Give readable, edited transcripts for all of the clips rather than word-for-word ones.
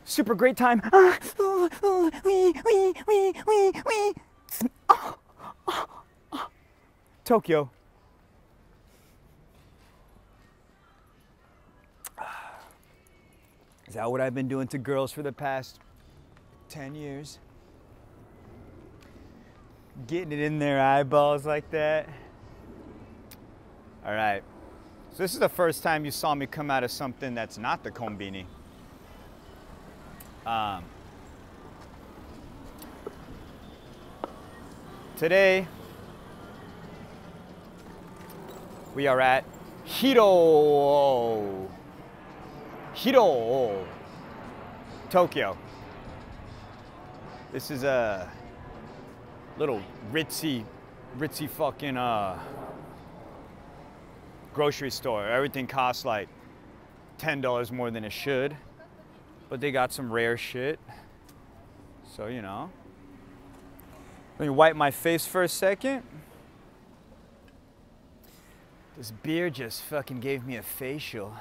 Super great time. Tokyo. Is that what I've been doing to girls for the past 10 years? Getting it in their eyeballs like that. All right. So this is the first time you saw me come out of something that's not the kombini. Today, we are at Hiro-O, Tokyo. This is a little ritzy fucking grocery store. Everything costs like $10 more than it should, but they got some rare shit. So, you know. Let me wipe my face for a second. This beer just fucking gave me a facial.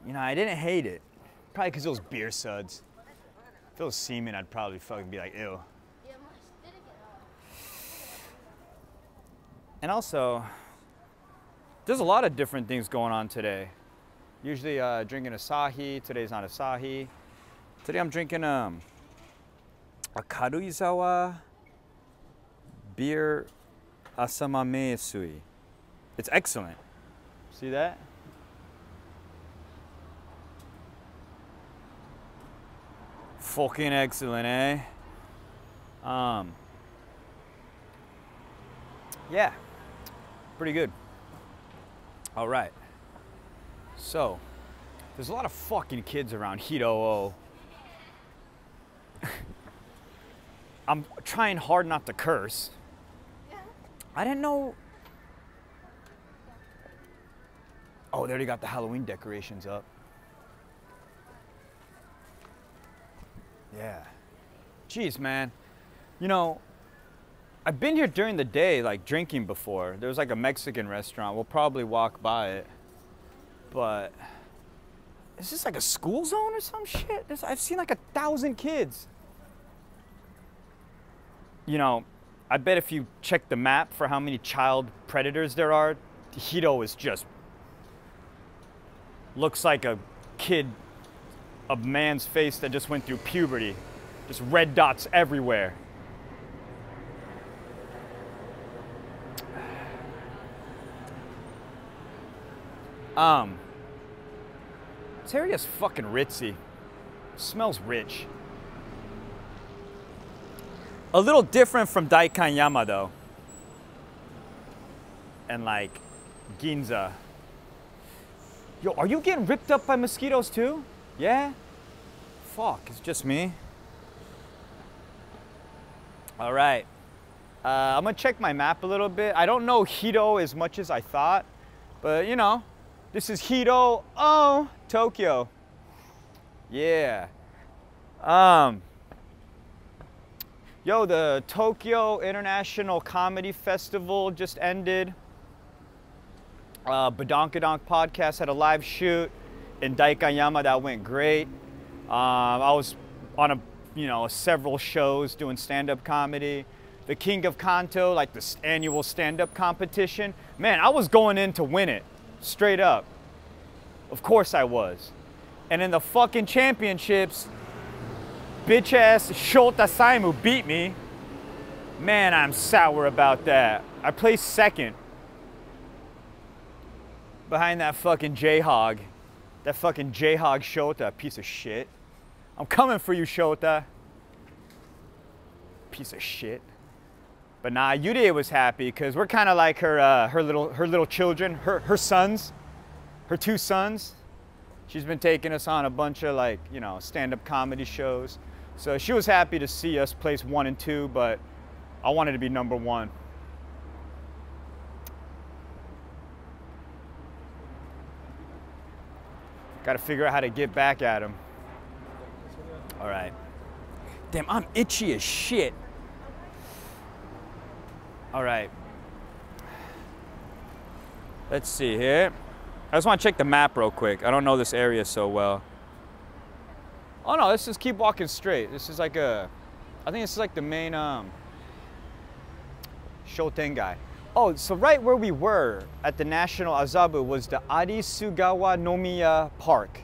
You know, I didn't hate it. Probably because it was beer suds. If it was semen, I'd probably fucking be like, ew. And also, there's a lot of different things going on today. Usually drinking Asahi. Today's not Asahi. Today I'm drinking a Karuizawa beer asamame sui. It's excellent. See that? Fucking excellent, eh? Yeah, pretty good. All right. So, there's a lot of fucking kids around Hiro-O. I'm trying hard not to curse. I didn't know. Oh, they already got the Halloween decorations up. Yeah. Jeez, man. You know, I've been here during the day, like drinking before. There was like a Mexican restaurant. We'll probably walk by it. But is this like a school zone or some shit? I've seen like 1,000 kids. You know, I bet if you check the map for how many child predators there are, Hiro is just looks like a kid, a man's face that just went through puberty. Just red dots everywhere. This area's fucking ritzy. Smells rich. A little different from Daikanyama though. And like Ginza. Yo, are you getting ripped up by mosquitoes too? Yeah? Fuck, it's just me. All right. I'm gonna check my map a little bit. I don't know Hiro as much as I thought, but you know, this is Hiro-O, Tokyo. Yeah. Yo, the Tokyo International Comedy Festival just ended. Badonkadonk Podcast had a live shoot in Daikanyama that went great. I was on several shows doing stand-up comedy. The King of Kanto, like the annual stand-up competition. Man, I was going in to win it, straight up. Of course I was. And in the fucking championships, bitch-ass Shota Saimu beat me. Man, I'm sour about that. I placed second. Behind that fucking J-Hog. That fucking J-Hog Shota, piece of shit. I'm coming for you, Shota. Piece of shit. But nah, Yurie was happy because we're kind of like her little children, her sons, her two sons. She's been taking us on a bunch of like, you know, stand-up comedy shows. So she was happy to see us place 1 and 2, but I wanted to be number 1. Got to figure out how to get back at him. All right. Damn, I'm itchy as shit. All right. Let's see here. I just want to check the map real quick. I don't know this area so well. Oh no, let's just keep walking straight. This is like I think this is like the main Shotengai. Oh, so right where we were at the National Azabu was the Arisugawa Nomiya Park.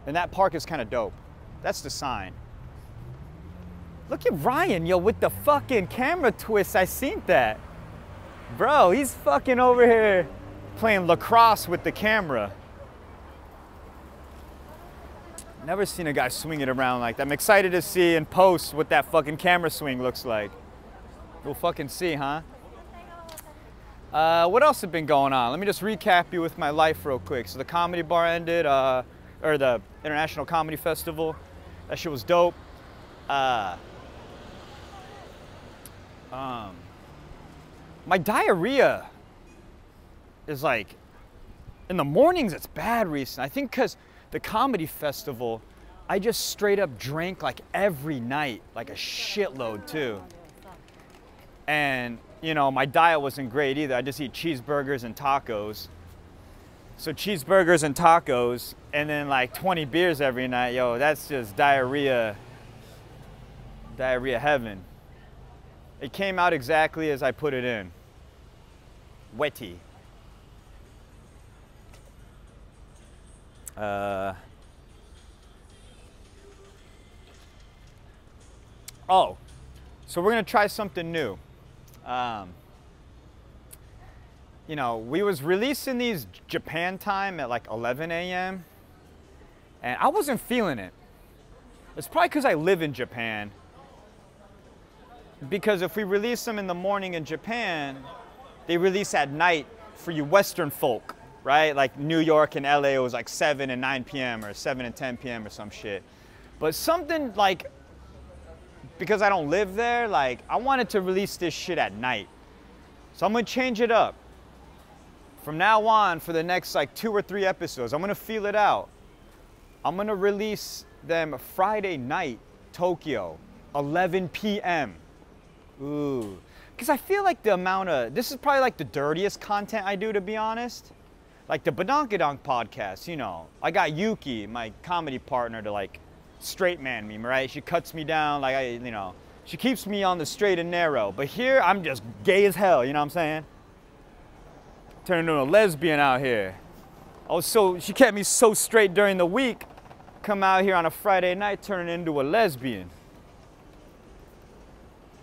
And that park is kind of dope. That's the sign. Look at Ryan, yo, with the fucking camera twist. I seen that. Bro, he's fucking over here playing lacrosse with the camera. Never seen a guy swing it around like that. I'm excited to see in post what that fucking camera swing looks like. We'll fucking see, huh? What else has been going on? Let me just recap you with my life real quick. So the comedy bar ended, or the International Comedy Festival. That shit was dope. My diarrhea is like, in the mornings it's bad recently. I think because the comedy festival, I just straight up drank like every night, like a shitload too. And you know, my diet wasn't great either. I just eat cheeseburgers and tacos. So cheeseburgers and tacos, and then like 20 beers every night, yo, that's just diarrhea heaven. It came out exactly as I put it in. Wetty. Oh, so we're gonna try something new. You know, we was releasing these Japan time at like 11 a.m. and I wasn't feeling it. It's probably because I live in Japan. Because if we release them in the morning in Japan, they release at night for you Western folk, right? Like New York and LA, it was like 7 and 9 p.m. or 7 and 10 p.m. or some shit. But something like, because I don't live there, like I wanted to release this shit at night. So I'm gonna change it up. From now on, for the next like 2 or 3 episodes, I'm gonna feel it out. I'm gonna release them Friday night, Tokyo, 11 p.m. Ooh, because I feel like the amount of, this is probably like the dirtiest content I do, to be honest. Like the Badonkadonk podcast, you know, I got Yuki, my comedy partner, to like straight man me, right? She cuts me down, like you know, she keeps me on the straight and narrow. But here, I'm just gay as hell, you know what I'm saying? Turning into a lesbian out here. She kept me so straight during the week, come out here on a Friday night, turning into a lesbian.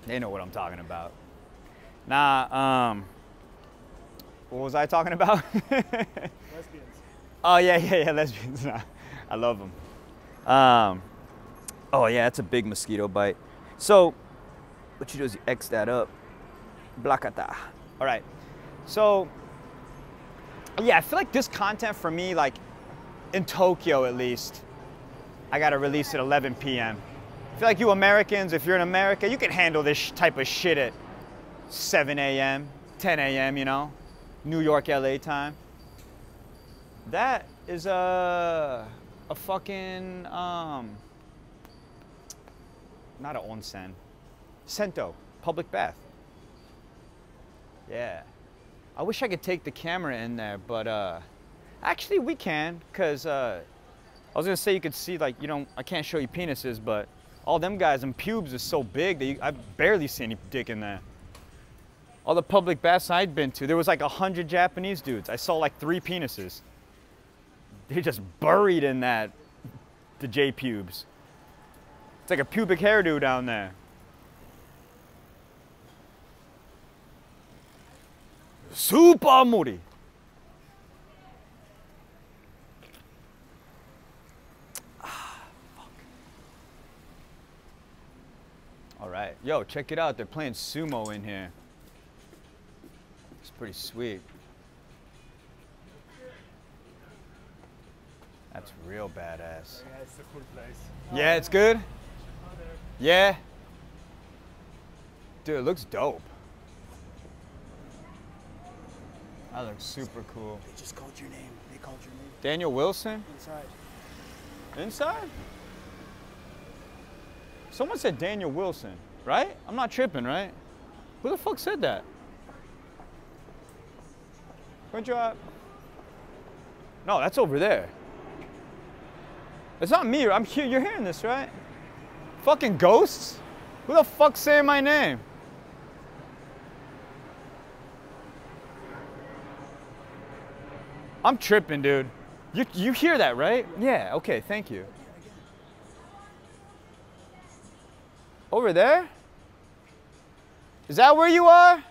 They know what I'm talking about. Nah, what was I talking about? Lesbians. Oh, yeah, lesbians. Nah, I love them. Oh, yeah, that's a big mosquito bite. So, what you do is you X that up. Blakata. All right. So, yeah, I feel like this content for me, like, in Tokyo at least, I gotta release at 11 p.m. I feel like you Americans, if you're in America, you can handle this type of shit at 7 a.m., 10 a.m., you know? New York, LA time. That is a fucking, not an onsen, sento, public bath. Yeah. I wish I could take the camera in there, but actually we can, because I was gonna say you could see, like, I can't show you penises, but all them guys and pubes is so big that I barely see any dick in there. All the public baths I'd been to, there was like 100 Japanese dudes. I saw like 3 penises. They're just buried in that, the J pubes. It's like a pubic hairdo down there. Super Mori. All right, yo, check it out. They're playing sumo in here. It's pretty sweet. That's real badass. Yeah, it's a cool place. Yeah, it's good? Yeah? Dude, it looks dope. That looks super cool. They just called your name. They called your name. Daniel Wilson? Inside. Inside? Someone said Daniel Wilson, right? I'm not tripping, right? Who the fuck said that? Konnichiwa. No, that's over there. It's not me. I'm here. You're hearing this, right? Fucking ghosts? Who the fuck's saying my name? I'm tripping, dude. You hear that, right? Yeah, okay, thank you. Over there? Is that where you are?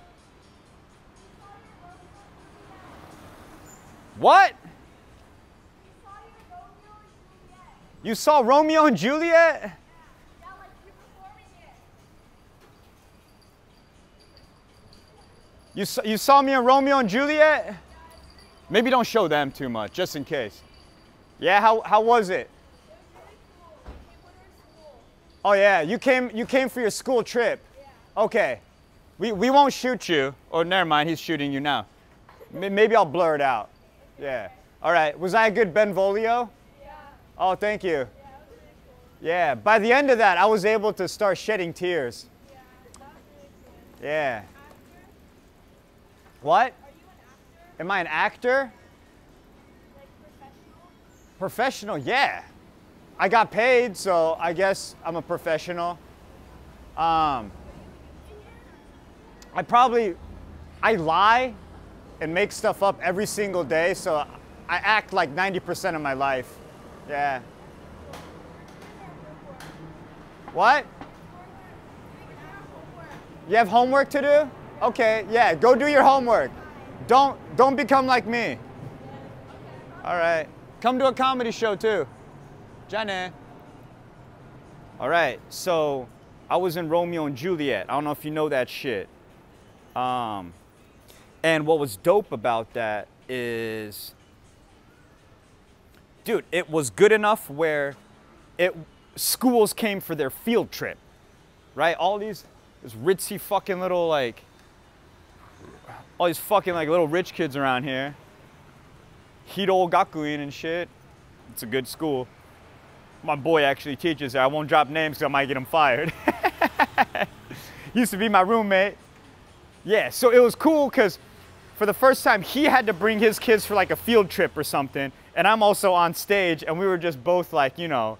What? You saw Romeo and Juliet? You saw me in Romeo and Juliet? Maybe don't show them too much, just in case. Yeah, how was it? Oh yeah, you came for your school trip. Okay, we won't shoot you. Or never mind, he's shooting you now. Maybe I'll blur it out. Yeah. All right. Was I a good Benvolio? Yeah. Oh, thank you. Yeah. By the end of that, I was able to start shedding tears. Yeah. That was really cool. Yeah. What? Are you an actor? Am I an actor? Like professional? Professional, yeah. I got paid, so I guess I'm a professional. I lie and make stuff up every single day, so I act like 90% of my life. Yeah. What? You have homework to do? Okay, yeah, go do your homework. Don't become like me. All right. Come to a comedy show too. Jenny. All right, so I was in Romeo and Juliet. I don't know if you know that shit. And what was dope about that is, dude, it was good enough where schools came for their field trip, right? All these ritzy fucking little all these fucking little rich kids around here. Hiro-O Gakuin and shit. It's a good school. My boy actually teaches there. I won't drop names because I might get him fired. Used to be my roommate. Yeah, so it was cool because for the first time he had to bring his kids for like a field trip or something. And I'm also on stage and we were just both like, you know,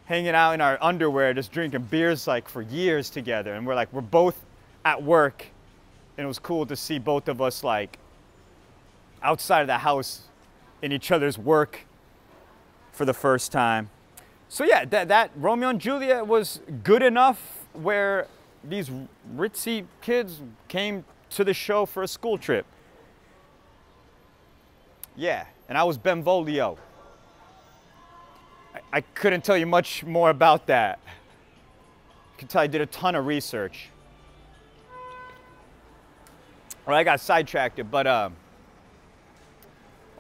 hanging out in our underwear, just drinking beers like for years together. And we're both at work. And it was cool to see both of us like outside of the house in each other's work for the first time. So yeah, that Romeo and Juliet was good enough where these ritzy kids came to the show for a school trip. Yeah, and I was Benvolio. I couldn't tell you much more about that. I can tell I did a ton of research. Well, I got sidetracked, but I'll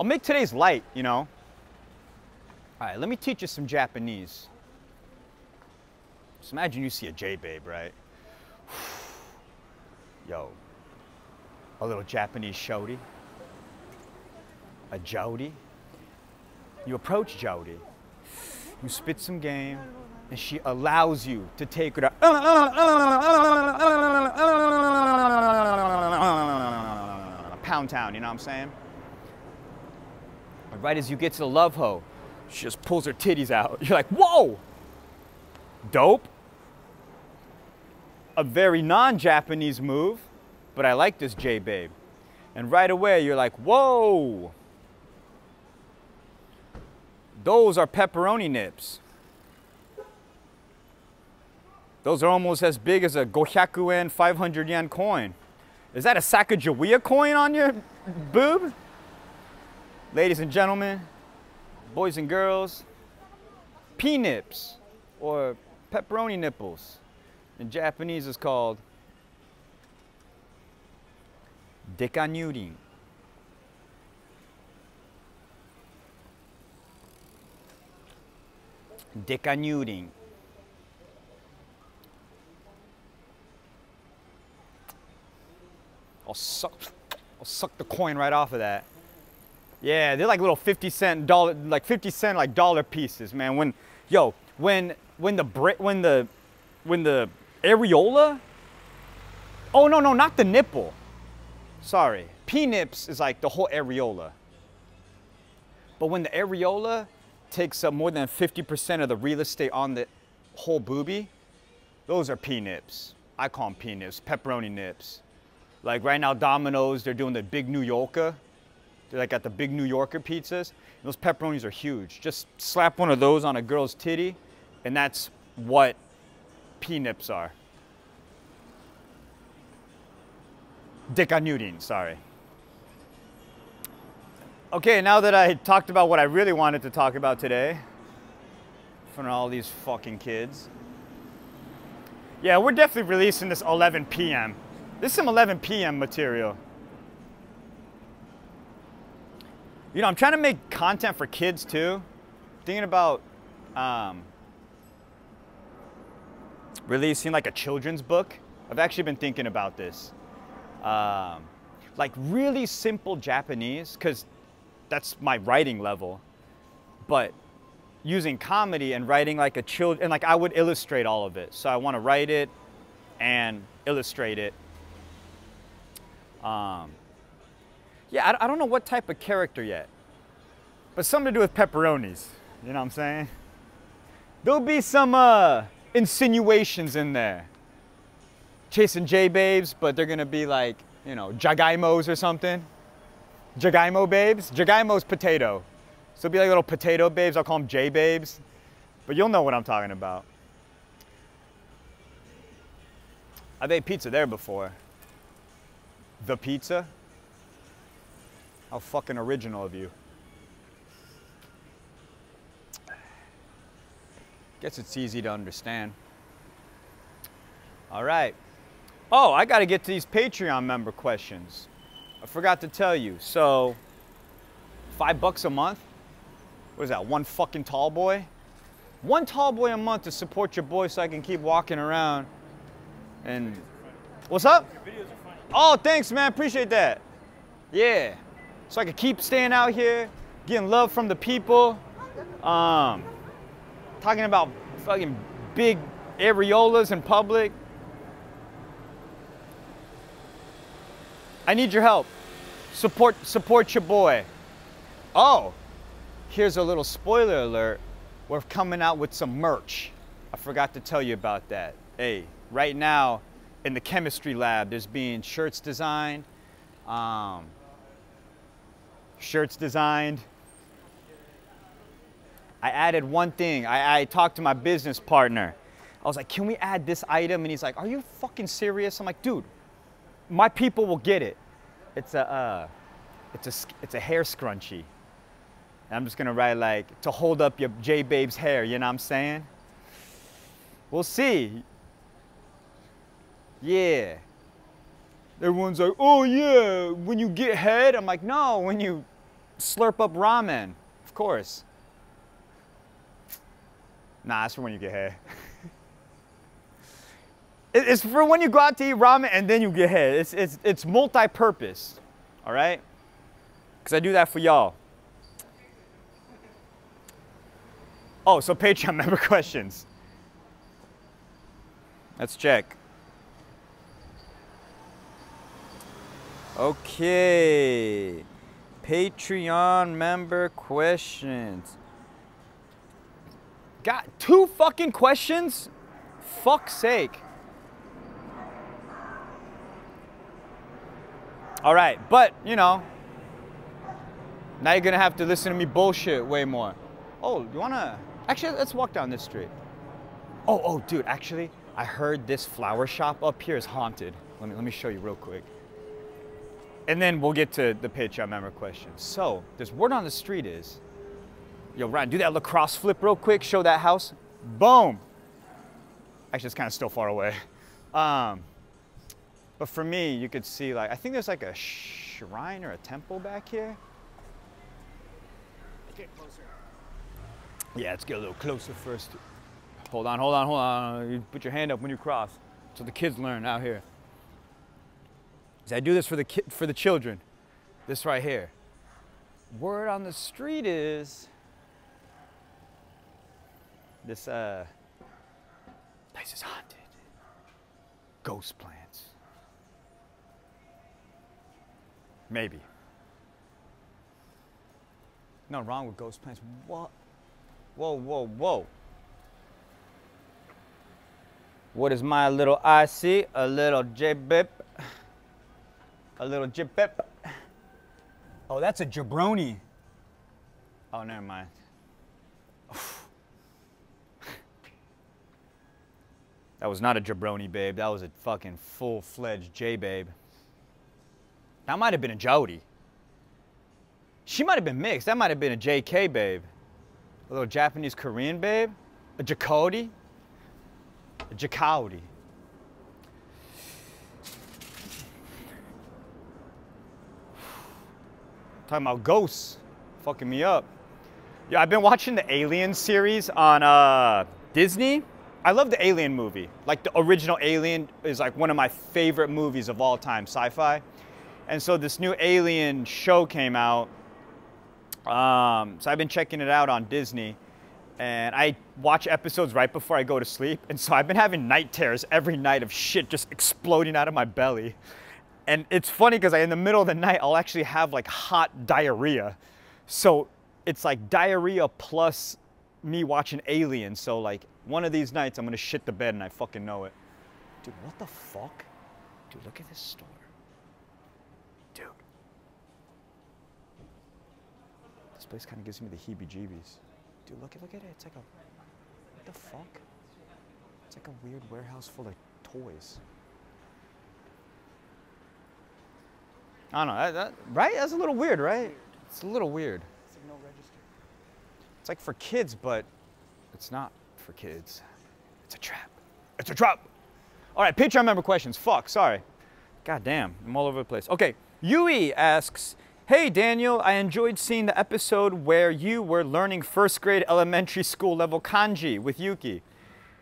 make today's light, you know. All right, let me teach you some Japanese. Just imagine you see a J-babe, right? Yo, a little Japanese shorty, a Jody. You approach Jody, you spit some game, and she allows you to take her to Pound Town, you know what I'm saying? But right as you get to the love hoe, she just pulls her titties out. You're like, whoa! Dope. A very non-Japanese move, but I like this J-babe. And right away, you're like, whoa! Those are pepperoni nips. Those are almost as big as a 500 yen, 500 yen coin. Is that a Sacagawea coin on your boob? Ladies and gentlemen, boys and girls, P-nips, or pepperoni nipples. In Japanese is called dekanyurin. Dekanyurin. I'll suck the coin right off of that. Yeah, they're like little 50 cent dollar pieces, man. When the areola. Oh no, not the nipple. Sorry, P-nips is like the whole areola. But when the areola takes up more than 50% of the real estate on the whole boobie, those are P-nips. I call them P-nips, pepperoni nips. Like right now, Domino's, they're doing the big New Yorker. They're like at the big New Yorker pizzas. And those pepperonis are huge. Just slap one of those on a girl's titty, and that's what P-nips are. Deckanudin, sorry. Okay, now that I talked about what I really wanted to talk about today, from all these fucking kids. Yeah, we're definitely releasing this 11 p.m. This is some 11 p.m. material. You know, I'm trying to make content for kids too. Thinking about releasing like a children's book. I've actually been thinking about this. Like really simple Japanese, because that's my writing level. But using comedy and writing like a and like I would illustrate all of it. So I want to write it and illustrate it. Yeah, I don't know what type of character yet, but something to do with pepperonis. You know what I'm saying? There'll be some insinuations in there. Chasing J-babes, but they're gonna be like, you know, jagaimos or something. Jagaimo babes? Jagaimo's potato. So it'll be like little potato babes. I'll call them J-babes. But you'll know what I'm talking about. I've ate pizza there before. The pizza? How fucking original of you. Guess it's easy to understand. All right. Oh, I gotta get to these Patreon member questions. I forgot to tell you. So, $5 a month? What is that, one fucking tall boy? One tall boy a month to support your boy so I can keep walking around. And, what's up? Your videos are funny. Oh, thanks, man, appreciate that. Yeah. So I can keep staying out here, getting love from the people. Talking about fucking big areolas in public. I need your help. Support your boy. Oh, here's a little spoiler alert. We're coming out with some merch. I forgot to tell you about that. Hey, right now in the chemistry lab, there's being shirts designed. I added one thing. I talked to my business partner. I was like, can we add this item? And he's like, are you fucking serious? I'm like, dude, my people will get it. It's a hair scrunchie. And I'm just gonna write like, to hold up your J-babe's hair, you know what I'm saying? We'll see. Yeah. Everyone's like, oh yeah, when you get head? I'm like, no, when you slurp up ramen, of course. Nah, that's for when you get head. It's for when you go out to eat ramen and then you get head. It's multi-purpose, all right? Because I do that for y'all. Oh, so Patreon member questions. Let's check. Okay. Patreon member questions. Got 2 fucking questions? Fuck's sake. All right, but, you know, now you're gonna have to listen to me bullshit way more. Oh, you wanna, actually, let's walk down this street. Oh, dude, actually, I heard this flower shop up here is haunted. Let me show you real quick. And then we'll get to the Patreon member questions. So, there's word on the street is, yo, Ryan, do that lacrosse flip real quick, show that house. Boom. Actually, it's kind of still far away. But for me, you could see, like, I think there's like a shrine or a temple back here. Get closer. Yeah, let's get a little closer first. Hold on. You put your hand up when you cross. So the kids learn out here. So I do this for the children. This right here. Word on the street is this place is haunted. Ghost plants. Maybe. Nothing wrong with ghost plants. What? Whoa, whoa, whoa. What is my little IC? A little J-Bip. A little J-Bip. Oh, that's a jabroni. Oh, never mind. That was not a jabroni, babe. That was a fucking full-fledged J-Babe. That might have been a Jody. She might have been mixed. That might have been a JK, babe. A little Japanese Korean, babe. A Jakody. A Jakody. Talking about ghosts. Fucking me up. Yeah, I've been watching the Alien series on Disney. I love the Alien movie. Like the original Alien is like one of my favorite movies of all time, sci-fi. And so this new Alien show came out. So I've been checking it out on Disney. And I watch episodes right before I go to sleep. And so I've been having night terrors every night of shit just exploding out of my belly. And it's funny because in the middle of the night, I'll actually have like hot diarrhea. So it's like diarrhea plus me watching Alien. So like one of these nights I'm gonna shit the bed and I fucking know it. Dude, what the fuck? Dude, look at this store. Dude. This place kind of gives me the heebie-jeebies. Dude, look at it. It's like a, what the fuck? It's like a weird warehouse full of toys. I don't know, right? That's a little weird, right? It's a little weird. It's like no register. It's like for kids, but it's not for kids. It's a trap. It's a trap. All right, Patreon member questions. Fuck, sorry. God damn, I'm all over the place. Okay, Yui asks, hey Daniel, I enjoyed seeing the episode where you were learning first grade elementary school level kanji with Yuki.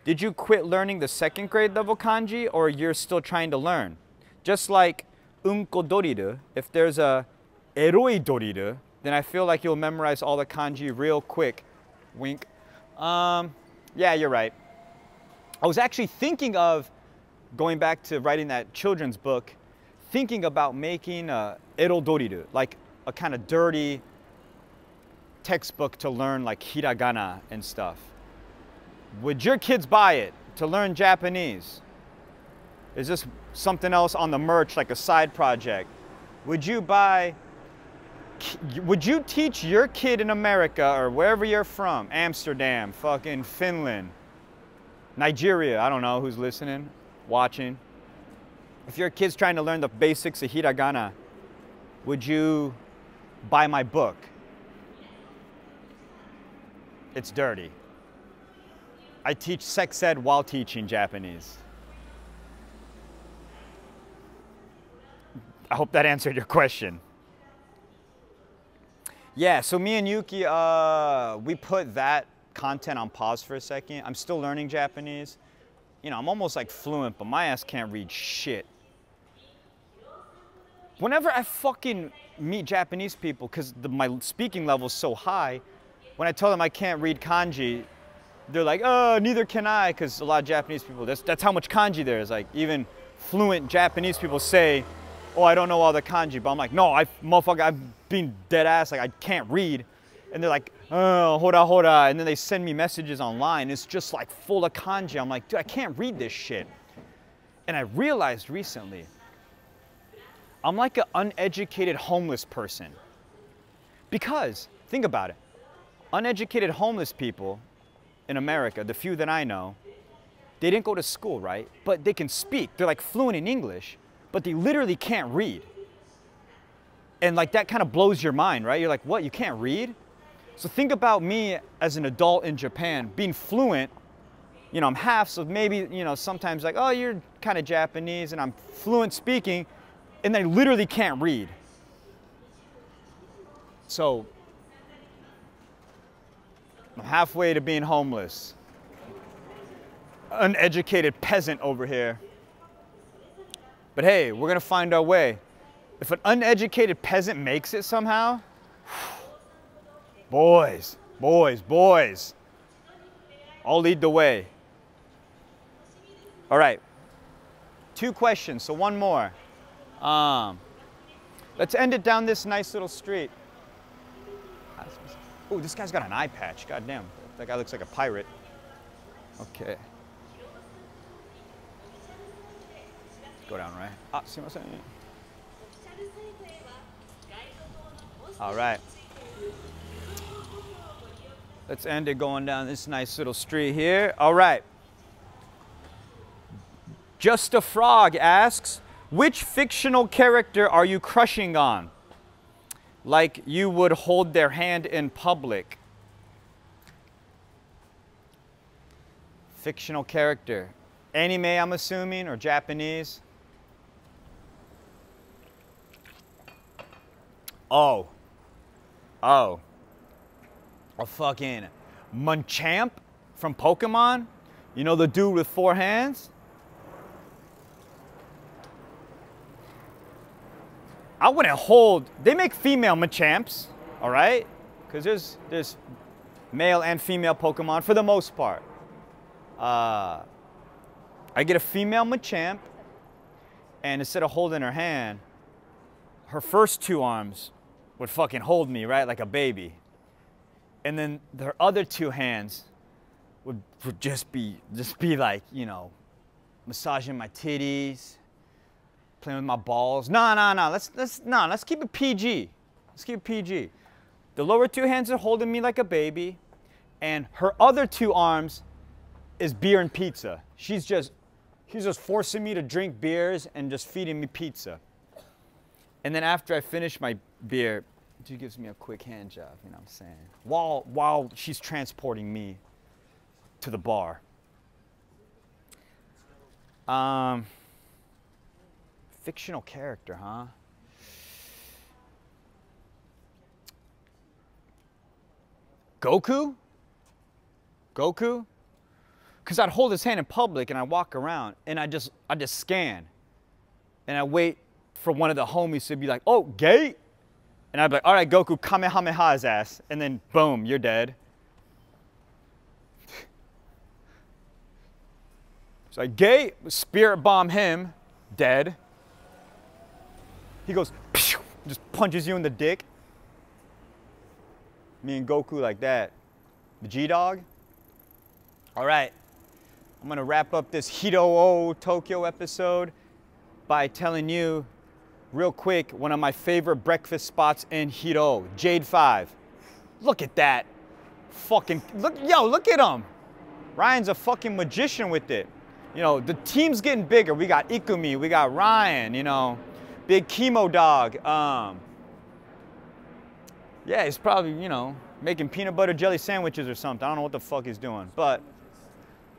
Did you quit learning the second grade level kanji or you're still trying to learn? Just like unko doriru, if there's a eroi doriru, then I feel like you'll memorize all the kanji real quick. Wink. Yeah, you're right. I was actually thinking of going back to writing that children's book, thinking about making a ero doriru, like a kind of dirty textbook to learn like hiragana and stuff. Would your kids buy it to learn Japanese? Is this something else on the merch, like a side project? Would you teach your kid in America or wherever you're from, Amsterdam, fucking Finland, Nigeria, I don't know who's listening, watching. If your kid's trying to learn the basics of hiragana, would you buy my book? It's dirty. I teach sex ed while teaching Japanese. I hope that answered your question. Yeah, so me and Yuki, we put that content on pause for a second. I'm still learning Japanese. You know, I'm almost like fluent, but my ass can't read shit. Whenever I fucking meet Japanese people, because my speaking level is so high, when I tell them I can't read kanji, they're like, oh, neither can I, because a lot of Japanese people, that's how much kanji there is. Like, even fluent Japanese people say, oh, I don't know all the kanji, but I'm like, no, motherfucker, I'm being dead ass, like I can't read. And they're like, oh, hora, and then they send me messages online. It's just like full of kanji. I'm like, dude, I can't read this shit. And I realized recently, I'm like an uneducated homeless person. Because, think about it, uneducated homeless people in America, the few that I know, they didn't go to school, right? But they can speak. They're like fluent in English, but they literally can't read. And like that kind of blows your mind, right? You're like, what, you can't read? So think about me as an adult in Japan, being fluent. You know, I'm half, so maybe, you know, sometimes like, oh, you're kind of Japanese, and I'm fluent speaking, and they literally can't read. So I'm halfway to being homeless. Uneducated peasant over here. But hey, we're gonna find our way. If an uneducated peasant makes it somehow, boys, I'll lead the way. All right, 2 questions, so one more. Let's end it down this nice little street. Oh, this guy's got an eye patch. God damn. That guy looks like a pirate. Okay. Go down, right? Ah, see what I'm saying? All right. Let's end it going down this nice little street here. All right. Just a Frog asks, which fictional character are you crushing on? Like you would hold their hand in public. Fictional character. Anime, I'm assuming, or Japanese? Oh. A fucking Machamp from Pokemon? You know the dude with 4 hands? I wouldn't hold, they make female Machamps, all right? Because there's male and female Pokemon for the most part. I get a female Machamp, and instead of holding her hand, her first 2 arms would fucking hold me, right, like a baby. And then her other 2 hands would just be like, you know, massaging my titties, playing with my balls. No, let's keep it PG. Let's keep it PG. The lower 2 hands are holding me like a baby, and her other 2 arms is beer and pizza. She's just forcing me to drink beers and just feeding me pizza. And then after I finish my beer, she gives me a quick hand job, you know what I'm saying? While she's transporting me to the bar. Fictional character, huh? Goku? Goku? Because I'd hold his hand in public and I walk around and I just scan. And I wait for one of the homies to be like, oh, gay? And I'd be like, all right, Goku, Kamehameha his ass. And then, boom, you're dead. It's like, gay, spirit bomb him, dead. He goes, pew, just punches you in the dick. Me and Goku like that. The G-Dog. All right, I'm gonna wrap up this Hiro-O Tokyo episode by telling you real quick one of my favorite breakfast spots in Hiro, Jade 5. Look at that. Fucking, look at him. Ryan's a fucking magician with it. You know, the team's getting bigger. We got Ikumi, we got Ryan, you know, big chemo dog. Yeah, he's probably, you know, making peanut butter jelly sandwiches or something. I don't know what the fuck he's doing, but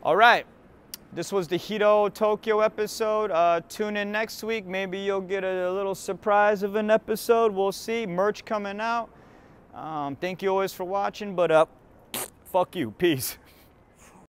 all right. This was the Hiro Tokyo episode. Tune in next week. Maybe you'll get a little surprise of an episode. We'll see. Merch coming out. Thank you always for watching, but fuck you. Peace.